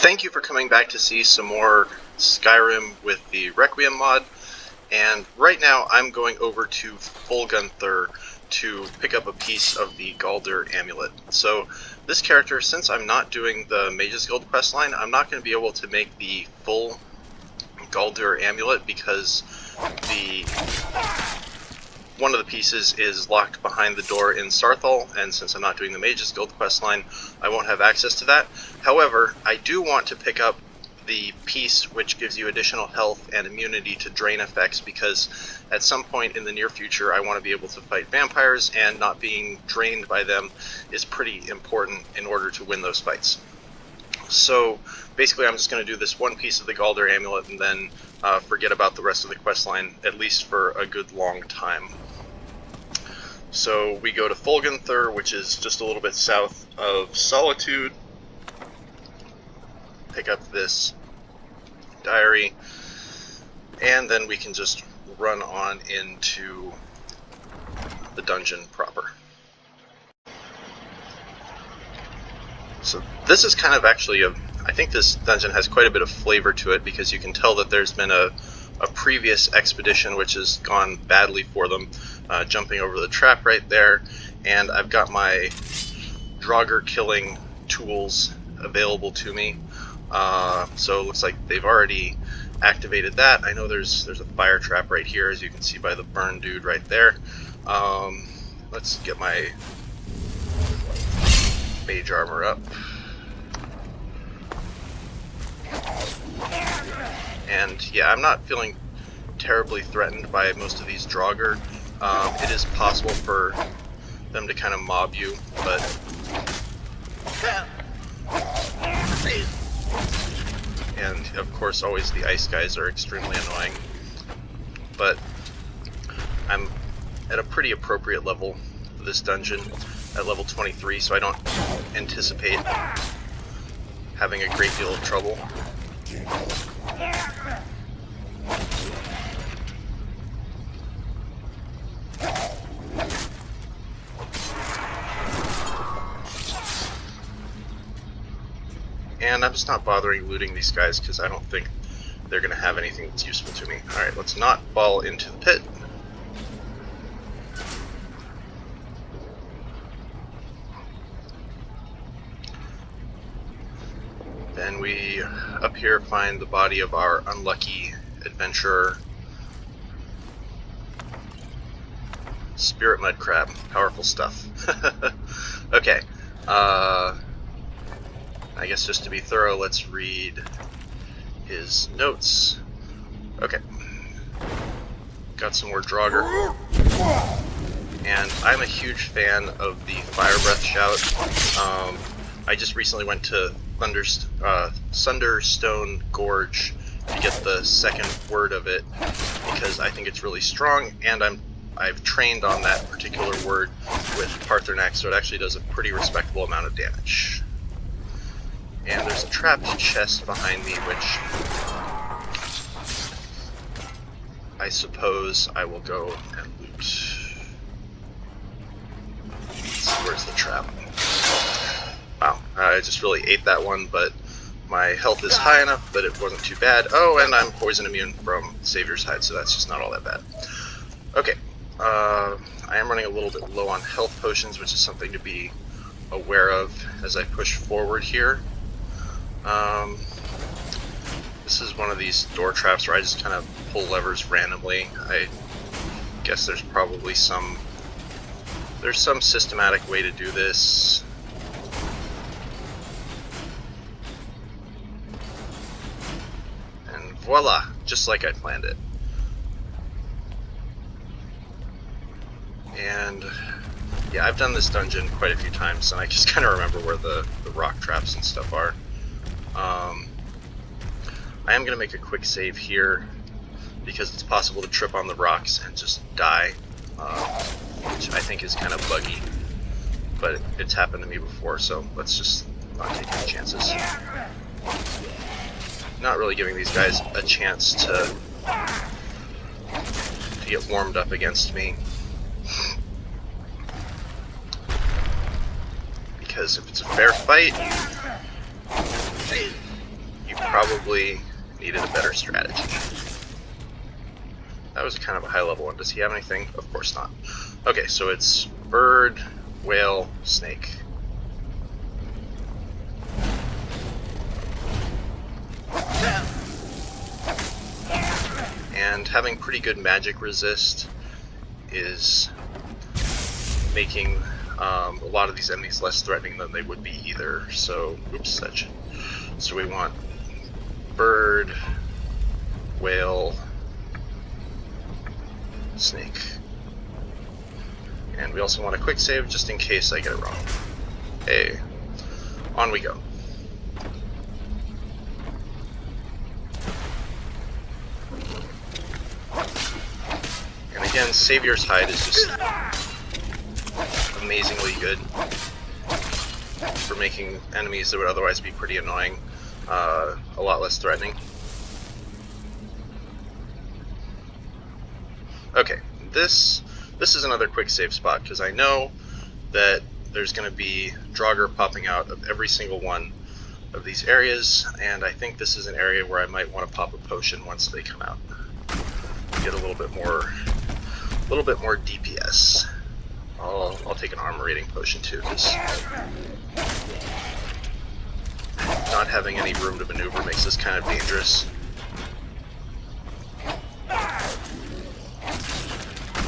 Thank you for coming back to see some more Skyrim with the Requiem mod, and right now I'm going over to Folgunthur to pick up a piece of the Gauldur Amulet. So this character, since I'm not doing the Mage's Guild questline, I'm not going to be able to make the full Gauldur Amulet because one of the pieces is locked behind the door in Sarthal, and since I'm not doing the Mage's Guild questline, I won't have access to that. However, I do want to pick up the piece which gives you additional health and immunity to drain effects, because at some point in the near future I want to be able to fight vampires, and not being drained by them is pretty important in order to win those fights. So basically I'm just going to do this one piece of the Gauldur Amulet and then forget about the rest of the questline, at least for a good long time. So we go to Folgunthur, which is just a little bit south of Solitude. Pick up this diary, and then we can just run on into the dungeon proper. So this is kind of actually I think this dungeon has quite a bit of flavor to it, because you can tell that there's been a previous expedition which has gone badly for them, jumping over the trap right there, and I've got my Draugr killing tools available to me. So it looks like they've already activated that. I know there's a fire trap right here, as you can see by the burn dude right there. Let's get my mage armor up. And yeah, I'm not feeling terribly threatened by most of these Draugr. It is possible for them to kind of mob you, but and of course always the ice guys are extremely annoying. But I'm at a pretty appropriate level for this dungeon, at level 23, so I don't anticipate having a great deal of trouble. And I'm just not bothering looting these guys because I don't think they're going to have anything that's useful to me. Alright, let's not fall into the pit. Then we, up here, find the body of our unlucky adventurer. Spirit Mud Crab. Powerful stuff. Okay. I guess just to be thorough, let's read his notes. Okay. Got some more Draugr. And I'm a huge fan of the Fire Breath Shout. I just recently went to Sunderstone Gorge to get the second word of it, because I think it's really strong, and I've trained on that particular word with Paarthurnax, so it actually does a pretty respectable amount of damage. And there's a trapped chest behind me, which I suppose I will go and loot. Let's see, where's the trap? Wow, I just really ate that one, but my health is high enough that it wasn't too bad. Oh, and I'm poison immune from Savior's Hide, so that's just not all that bad. Okay, I am running a little bit low on health potions, which is something to be aware of as I push forward here. This is one of these door traps where I just kind of pull levers randomly. I guess there's probably some systematic way to do this. And voila, just like I planned it. And yeah, I've done this dungeon quite a few times, and I just kind of remember where the rock traps and stuff are. I am going to make a quick save here, because it's possible to trip on the rocks and just die, which I think is kind of buggy, but it's happened to me before, so let's just not take any chances. Not really giving these guys a chance to get warmed up against me, because if it's a fair fight, probably needed a better strategy. That was kind of a high level one. Does he have anything? Of course not. Okay, so it's bird, whale, snake. And having pretty good magic resist is making a lot of these enemies less threatening than they would be either. So, oops, so we want bird, whale, snake. And we also want a quick save just in case I get it wrong. Hey, on we go. And again, Savior's Hide is just amazingly good for making enemies that would otherwise be pretty annoying a lot less threatening. Okay, this is another quick save spot because I know that there's going to be Draugr popping out of every single one of these areas, and I think this is an area where I might want to pop a potion once they come out. Get a little bit more DPS. I'll take an armor rating potion too, because not having any room to maneuver makes this kind of dangerous.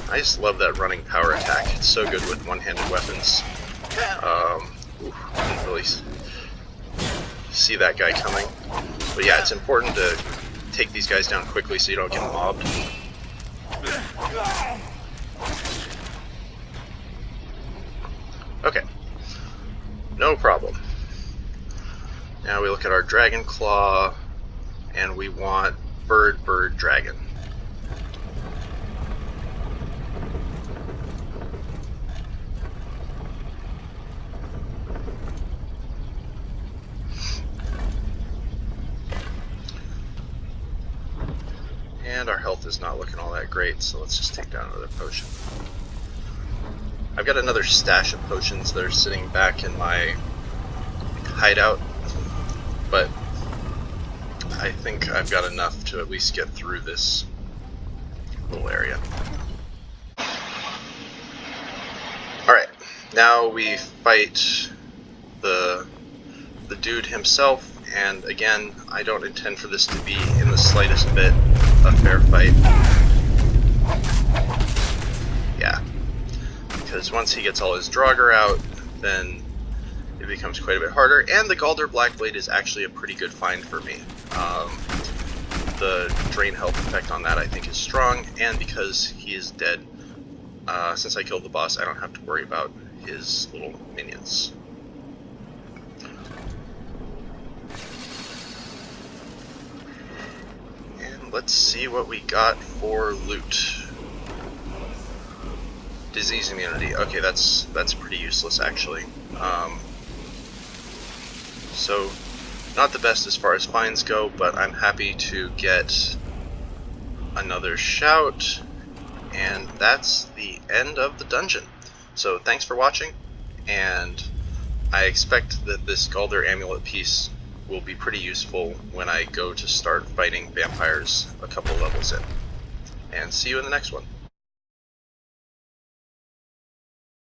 I just love that running power attack. It's so good with one-handed weapons. Didn't really see that guy coming. But yeah, it's important to take these guys down quickly so you don't get mobbed. Okay, no problem. Now we look at our Dragon Claw, and we want bird, dragon. And our health is not looking all that great, so let's just take down another potion. I've got another stash of potions that are sitting back in my hideout, but I think I've got enough to at least get through this little area. Alright, now we fight the dude himself, and again, I don't intend for this to be in the slightest bit a fair fight. Yeah, because once he gets all his Draugr out, then it becomes quite a bit harder, and the Gauldur Blackblade is actually a pretty good find for me. The drain health effect on that I think is strong, and because he is dead, since I killed the boss, I don't have to worry about his little minions. Let's see what we got for loot. Disease immunity. Okay, that's pretty useless actually. So not the best as far as finds go, but I'm happy to get another shout, and that's the end of the dungeon. So thanks for watching, and I expect that this Gauldur Amulet piece will be pretty useful when I go to start fighting vampires a couple levels in. And see you in the next one.